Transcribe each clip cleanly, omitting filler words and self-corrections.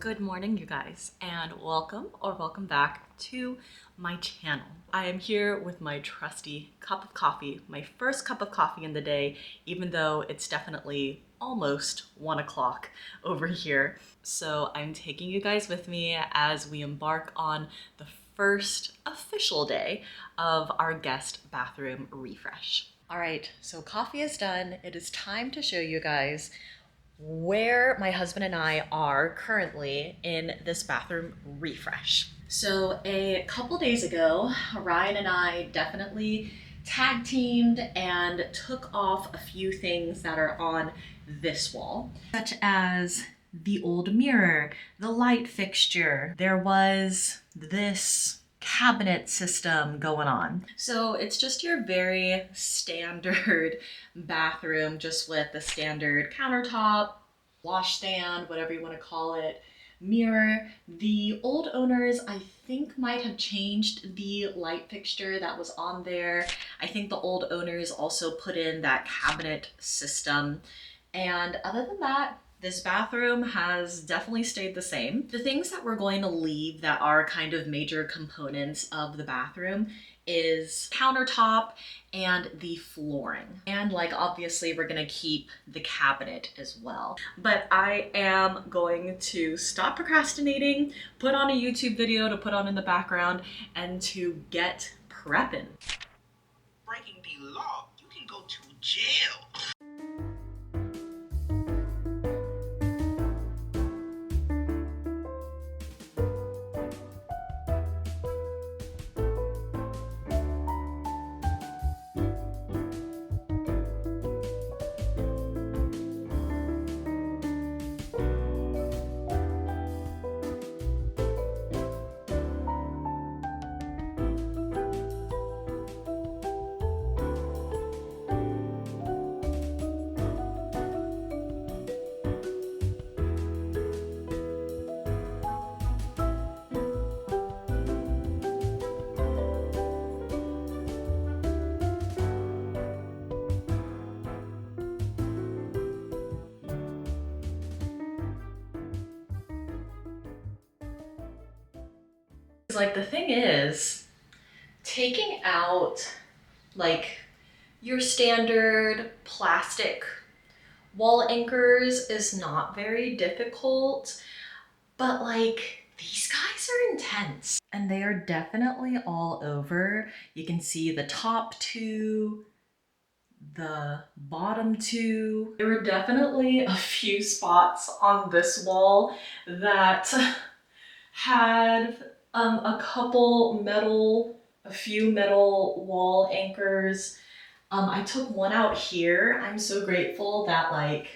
Good morning, you guys, and welcome back to my channel. I am here with my trusty cup of coffee, my first cup of coffee in the day, even though it's definitely almost 1 o'clock over here. So I'm taking you guys with me as we embark on the first official day of our guest bathroom refresh. All right, so coffee is done. It is time to show you guys where my husband and I are currently in this bathroom refresh. So a couple days ago, Ryan and I definitely tag teamed and took off a few things that are on this wall, such as the old mirror, the light fixture. There was this cabinet system going on. So it's just your very standard bathroom, just with the standard countertop, washstand, whatever you want to call it, mirror. The old owners, I think, might have changed the light fixture that was on there. I think the old owners also put in that cabinet system. And other than that, this bathroom has definitely stayed the same. The things that we're going to leave that are kind of major components of the bathroom is countertop and the flooring. And like, obviously we're gonna keep the cabinet as well. But I am going to stop procrastinating, put on a YouTube video to put on in the background, and to get prepping. Breaking the law, you can go to jail. Like, the thing is, taking out like your standard plastic wall anchors is not very difficult, but like, these guys are intense and they are definitely all over. You can see the top two, the bottom two. There were definitely a few spots on this wall that had a few metal wall anchors. I took one out here. I'm so grateful that like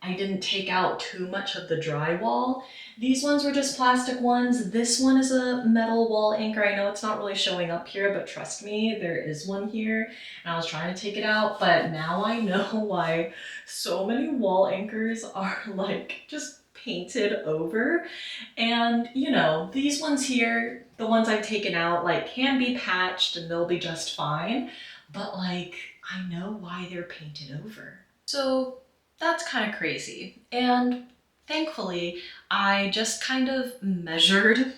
I didn't take out too much of the drywall. These ones were just plastic ones. This one is a metal wall anchor. I know it's not really showing up here, but trust me, there is one here. And I was trying to take it out, but now I know why so many wall anchors are like just painted over. And you know, these ones here, the ones I've taken out, like, can be patched and they'll be just fine, but like, I know why they're painted over. So that's kind of crazy. And thankfully, I just kind of measured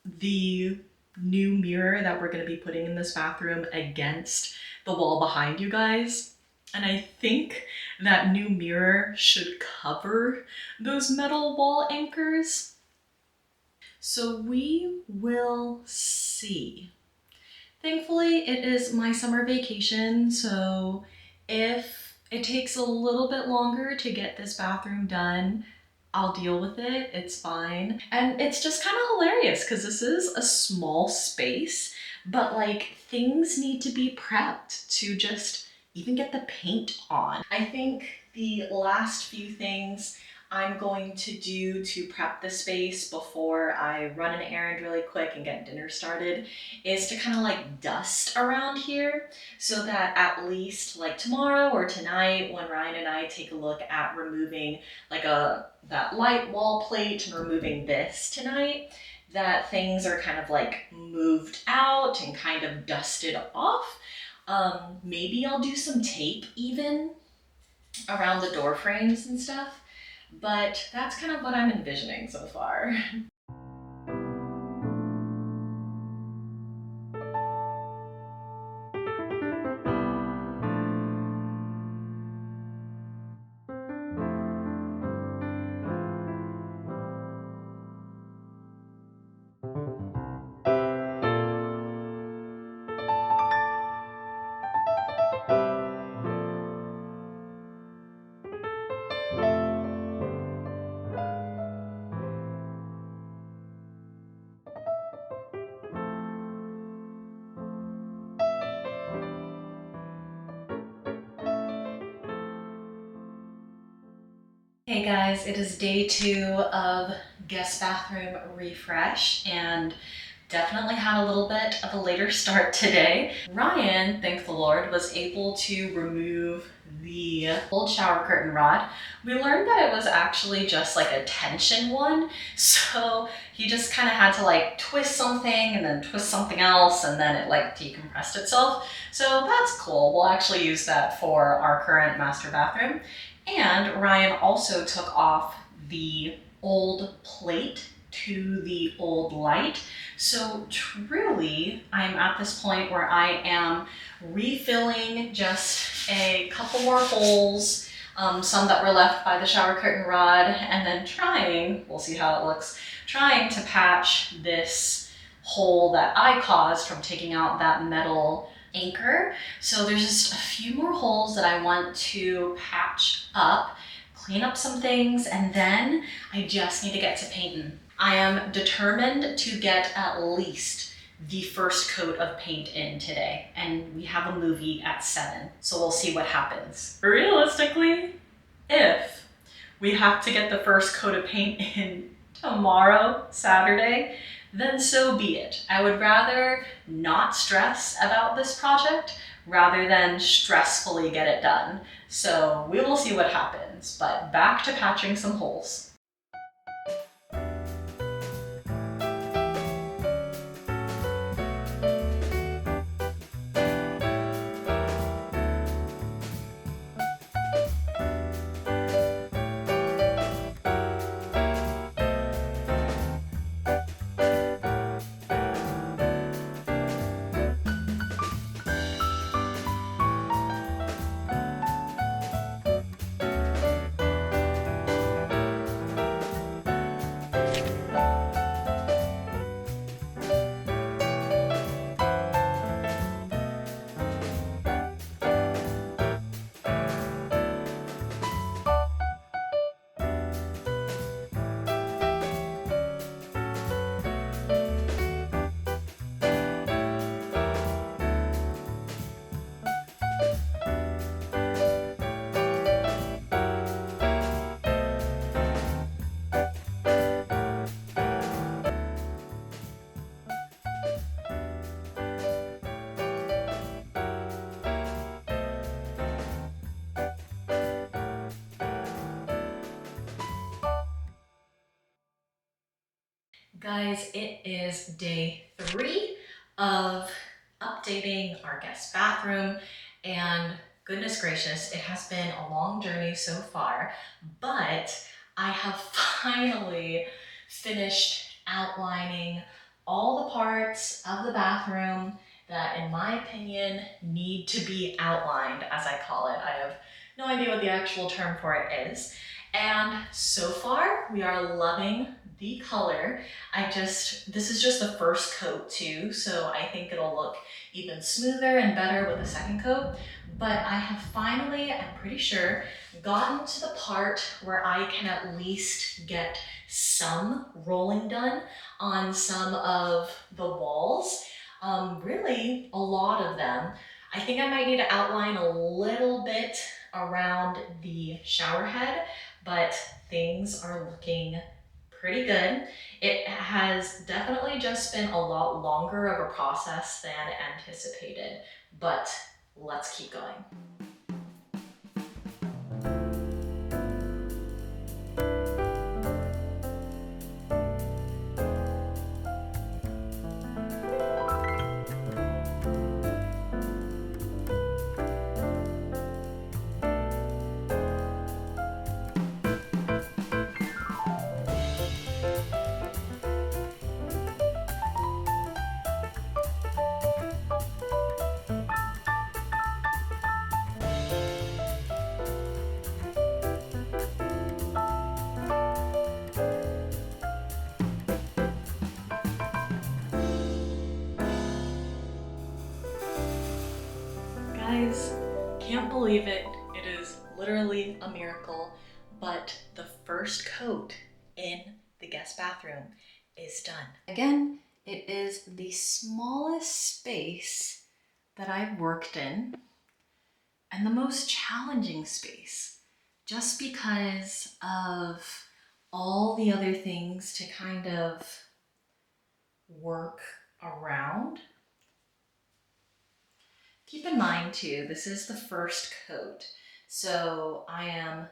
the new mirror that we're going to be putting in this bathroom against the wall behind you guys. And I think that new mirror should cover those metal wall anchors. So we will see. Thankfully, it is my summer vacation, so if it takes a little bit longer to get this bathroom done, I'll deal with it, it's fine. And it's just kind of hilarious because this is a small space, but like, things need to be prepped to just even get the paint on. I think the last few things I'm going to do to prep the space before I run an errand really quick and get dinner started is to kind of like dust around here, so that at least like tomorrow or tonight, when Ryan and I take a look at removing like that light wall plate and removing this tonight, that things are kind of like moved out and kind of dusted off. Maybe I'll do some tape even around the door frames and stuff. but that's kind of what I'm envisioning so far. Hey guys, it is day 2 of guest bathroom refresh and definitely had a little bit of a later start today. Ryan, thank the Lord, was able to remove the old shower curtain rod. We learned that it was actually just like a tension one, so he just kind of had to like twist something and then twist something else, and then it like decompressed itself. So that's cool. We'll actually use that for our current master bathroom. And Ryan also took off the old plate to the old light. So truly, I'm at this point where I am refilling just a couple more holes, some that were left by the shower curtain rod, and then trying, we'll see how it looks, trying to patch this hole that I caused from taking out that metal anchor. So there's just a few more holes that I want to patch up, clean up some things, and then I just need to get to painting. I am determined to get at least the first coat of paint in today, and we have a movie at 7, so we'll see what happens. Realistically, if we have to get the first coat of paint in tomorrow, Saturday, then so be it. I would rather not stress about this project rather than stressfully get it done. So we will see what happens, but back to patching some holes. Guys, it is day 3 of updating our guest bathroom, and goodness gracious, it has been a long journey so far, but I have finally finished outlining all the parts of the bathroom that, in my opinion, need to be outlined, as I call it. I have no idea what the actual term for it is. And so far, we are loving the color. This is just the first coat too, so I think it'll look even smoother and better with the second coat. But I have finally, I'm pretty sure, gotten to the part where I can at least get some rolling done on some of the walls. Really, a lot of them. I think I might need to outline a little bit around the shower head, but things are looking pretty good. It has definitely just been a lot longer of a process than anticipated, but let's keep going. Guys, can't believe it. It is literally a miracle, but the first coat in the guest bathroom is done. Again, it is the smallest space that I've worked in and the most challenging space, just because of all the other things to kind of work around. Keep in mind too, this is the first coat, so I am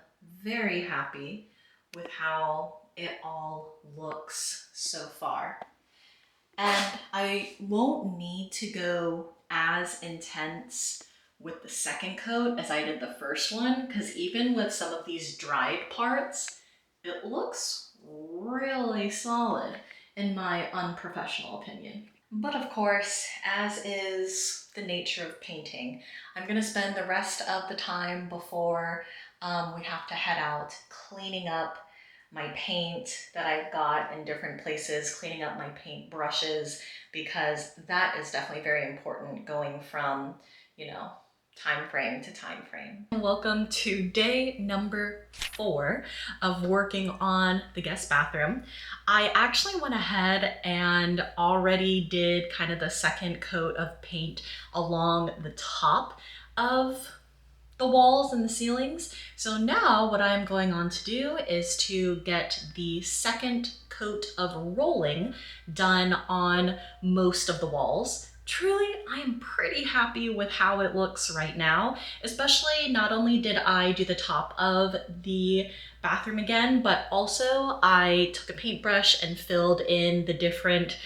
very happy with how it all looks so far. And I won't need to go as intense with the second coat as I did the first one, because even with some of these dried parts, it looks really solid in my unprofessional opinion. But of course, as is the nature of painting, I'm gonna spend the rest of the time before we have to head out cleaning up my paint that I've got in different places, cleaning up my paint brushes, because that is definitely very important going from, you know, time frame to time frame. Welcome to day number 4 of working on the guest bathroom. I actually went ahead and already did kind of the second coat of paint along the top of the walls and the ceilings. So now what I'm going on to do is to get the second coat of rolling done on most of the walls. Truly, I'm pretty happy with how it looks right now, especially not only did I do the top of the bathroom again, but also I took a paintbrush and filled in the different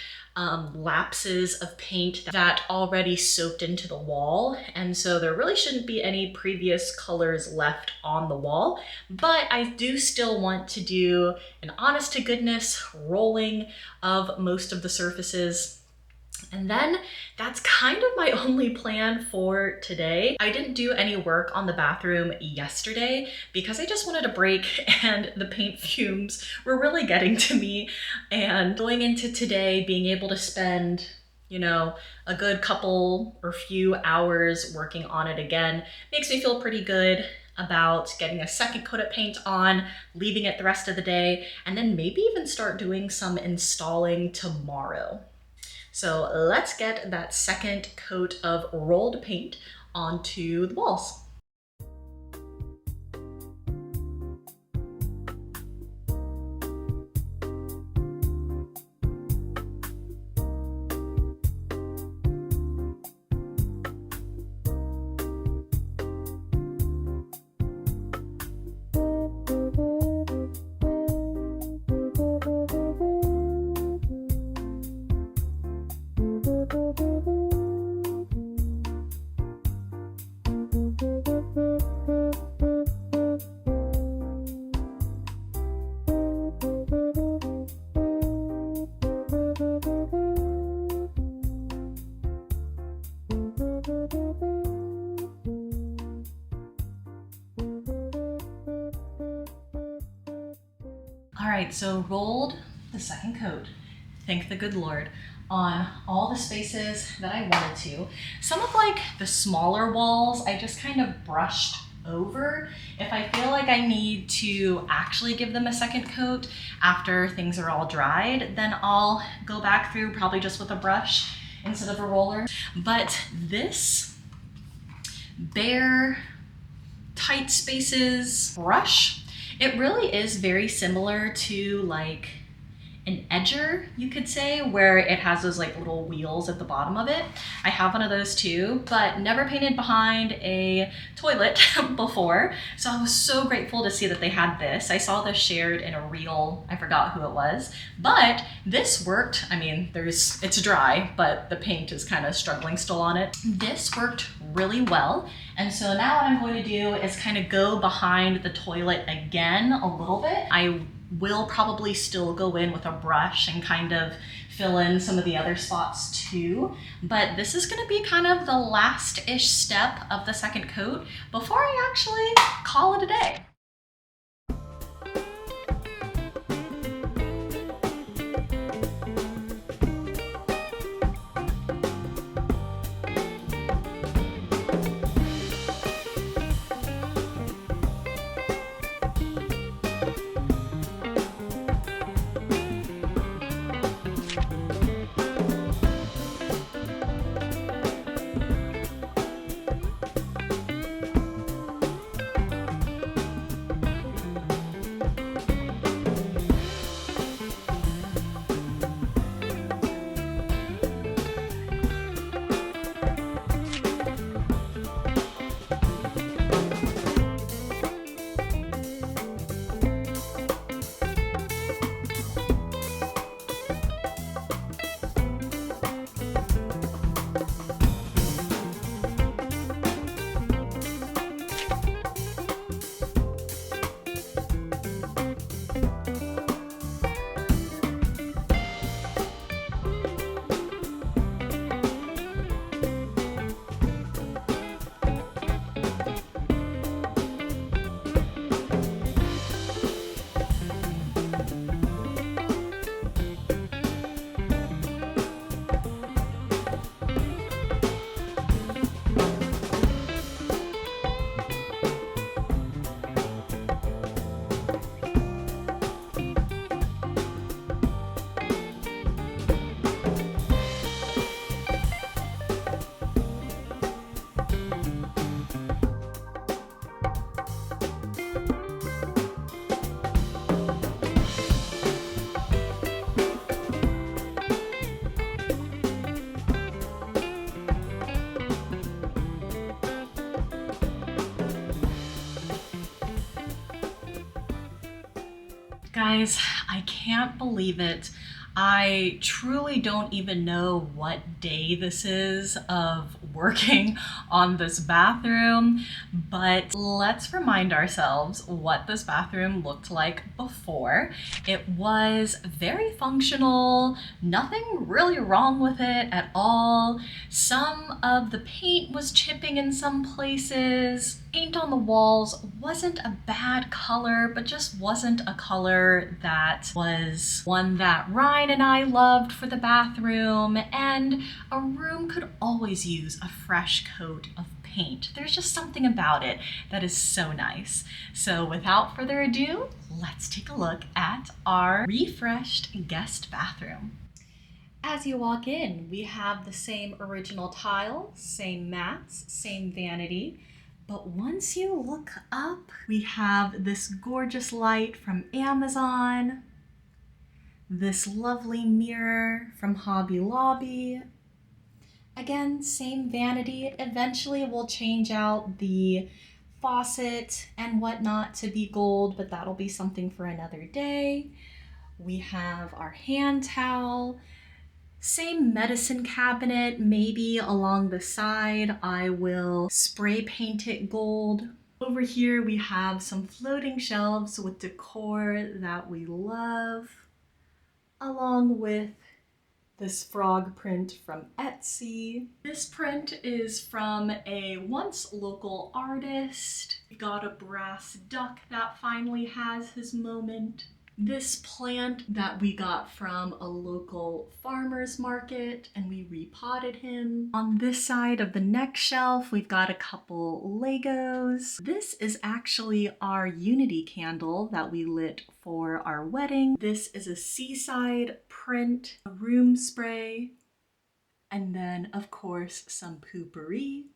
lapses of paint that already soaked into the wall. And so there really shouldn't be any previous colors left on the wall, but I do still want to do an honest to goodness rolling of most of the surfaces. And then that's kind of my only plan for today. I didn't do any work on the bathroom yesterday because I just wanted a break and the paint fumes were really getting to me. And going into today, being able to spend, you know, a good couple or few hours working on it again makes me feel pretty good about getting a second coat of paint on, leaving it the rest of the day, and then maybe even start doing some installing tomorrow. So let's get that second coat of rolled paint onto the walls. All right, so rolled the second coat, thank the good Lord, on all the spaces that I wanted to. Some of like the smaller walls, I just kind of brushed over. If I feel like I need to actually give them a second coat after things are all dried, then I'll go back through probably just with a brush instead of a roller. But this bare, tight spaces brush, it really is very similar to like an edger, you could say, where it has those like little wheels at the bottom of it. I have one of those too, but never painted behind a toilet before. So I was so grateful to see that they had this. I saw this shared in a reel, I forgot who it was, but this worked. I mean, it's dry, but the paint is kind of struggling still on it. This worked really well. And so now what I'm going to do is kind of go behind the toilet again a little bit. I will probably still go in with a brush and kind of fill in some of the other spots too. But this is gonna be kind of the last-ish step of the second coat before I actually call it a day. Guys, I can't believe it. I truly don't even know what day this is of working on this bathroom, but let's remind ourselves what this bathroom looked like before. It was very functional, nothing really wrong with it at all. Some of the paint was chipping in some places. Paint on the walls wasn't a bad color, but just wasn't a color that was one that Ryan and I loved for the bathroom, and a room could always use a fresh coat of paint. There's just something about it that is so nice. So without further ado, let's take a look at our refreshed guest bathroom. As you walk in, we have the same original tile, same mats, same vanity. But once you look up, we have this gorgeous light from Amazon, this lovely mirror from Hobby Lobby. Again, same vanity. Eventually we'll change out the faucet and whatnot to be gold, but that'll be something for another day. We have our hand towel. Same medicine cabinet, maybe along the side I will spray paint it gold. Over here we have some floating shelves with decor that we love, along with this frog print from Etsy. This print is from a once local artist. We got a brass duck that finally has his moment. This plant that we got from a local farmer's market, and we repotted him. On this side of the next shelf, we've got a couple Legos. This is actually our Unity candle that we lit for our wedding. This is a seaside print, a room spray, and then of course some poopery.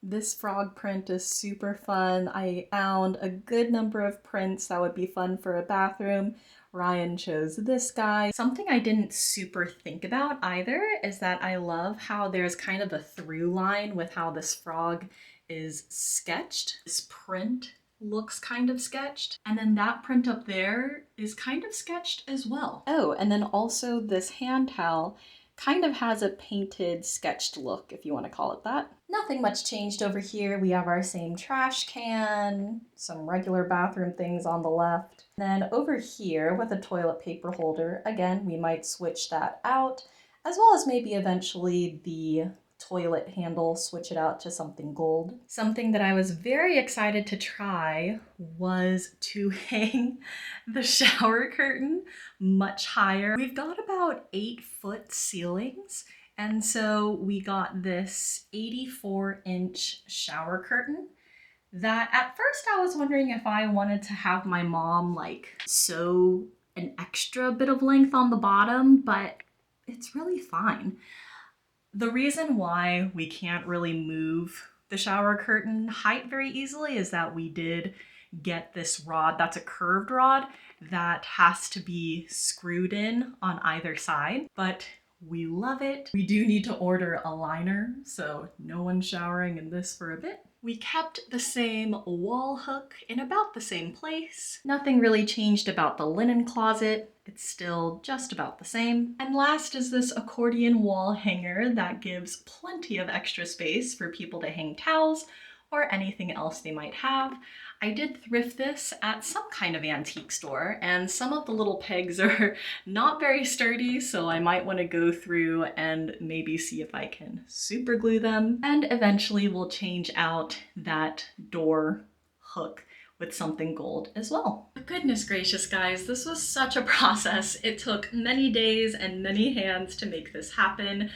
This frog print is super fun. I found a good number of prints that would be fun for a bathroom. Ryan chose this guy. Something I didn't super think about either is that I love how there's kind of a through line with how this frog is sketched. This print looks kind of sketched, and then that print up there is kind of sketched as well. Oh, and then also this hand towel kind of has a painted, sketched look, if you want to call it that. Nothing much changed over here. We have our same trash can, some regular bathroom things on the left. Then over here with a toilet paper holder, again, we might switch that out, as well as maybe eventually the toilet handle, switch it out to something gold. Something that I was very excited to try was to hang the shower curtain much higher. We've got about 8-foot ceilings, and so we got this 84-inch shower curtain that at first I was wondering if I wanted to have my mom like sew an extra bit of length on the bottom, but it's really fine. The reason why we can't really move the shower curtain height very easily is that we did get this rod that's a curved rod that has to be screwed in on either side, but we love it. We do need to order a liner, so no one's showering in this for a bit. We kept the same wall hook in about the same place. Nothing really changed about the linen closet. It's still just about the same. And last is this accordion wall hanger that gives plenty of extra space for people to hang towels or anything else they might have. I did thrift this at some kind of antique store, and some of the little pegs are not very sturdy, so I might want to go through and maybe see if I can super glue them. And eventually we'll change out that door hook with something gold as well. But goodness gracious, guys, this was such a process. It took many days and many hands to make this happen,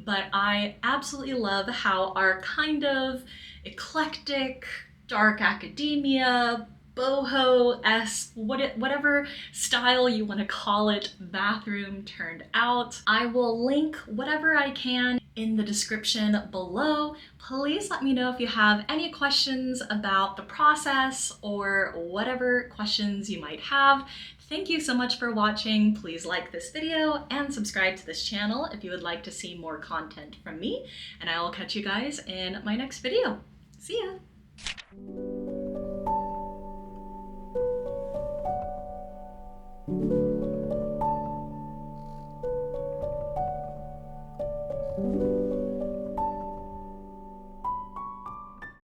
but I absolutely love how our kind of eclectic, dark academia, boho-esque, whatever style you want to call it, bathroom turned out. I will link whatever I can in the description below. Please let me know if you have any questions about the process or whatever questions you might have. Thank you so much for watching. Please like this video and subscribe to this channel if you would like to see more content from me, and I will catch you guys in my next video. See ya!